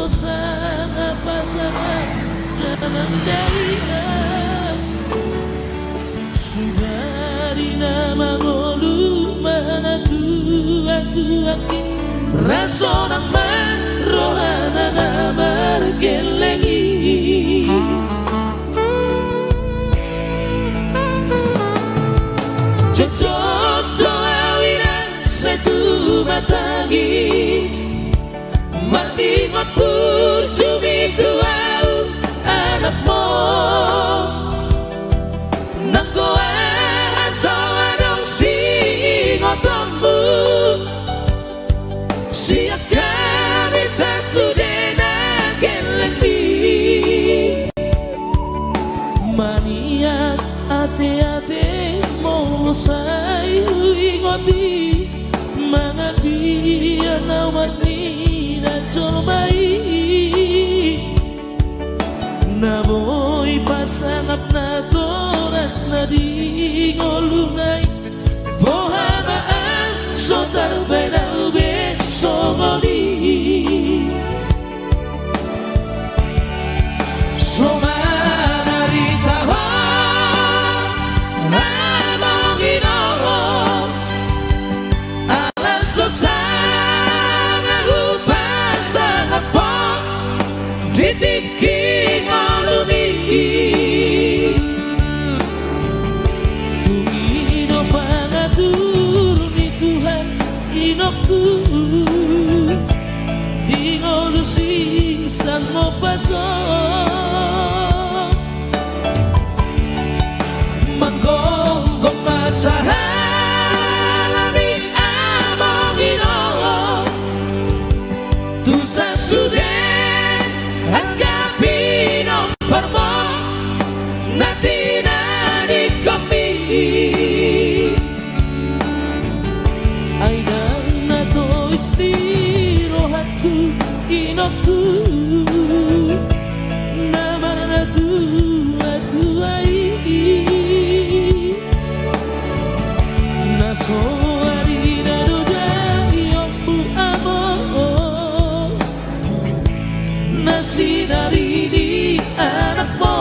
sana pasangan dalam daerah Sudari nama ngolu mana tua rasonang rohana nama gelengi cocok doa wirang satu matangis Mardingot purcumi tuau anakmu Nangkoa asawa dong singotommu Siap kami sasudena gelengdi Maniak ate-ate mau say ingoti Mangadia nawani na cobai Naboy pasangap na toras na di ngolunay Bohamaan so tarbay na ube so ngoli So manarita ho Among inoho Alas so sana upasangap po Ditiking olumi Tumino pangatur ni Tuhan inokku Di ngolusi sang mopasong Manggonggong masahalami among inoho Tusa sudah Agapino parmo natina di kopi Ay na to istirohatku inokku Namar na tuai Naso ari na dodai opu amo Nasi dari di anakmu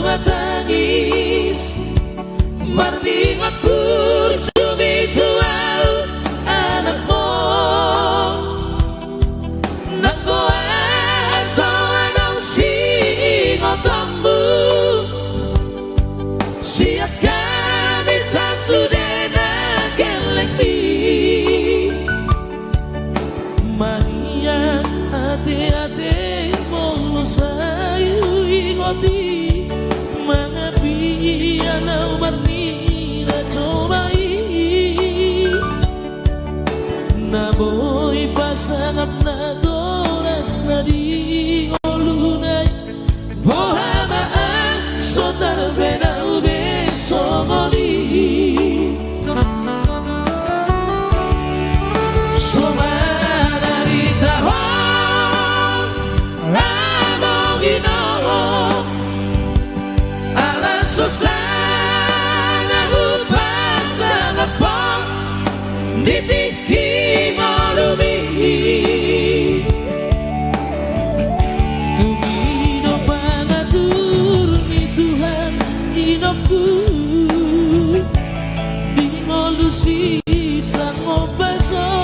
Tangis Mardingot purcumi tuau anakmu Nangkoa asawa dong singotommu Siap kami sasudena gelengdi Maniak ate-ate mau sayu ingoti Mangabiana umarni na cobai Naboy pasangap na doras na di ngolunay Bohamaan so tarbe na ube so ngoli So manarita ho Among inoho So sana upasangap po Ditiking olumi Tumino pangatur ni Tuhan inokku Di ngolusi sang obaso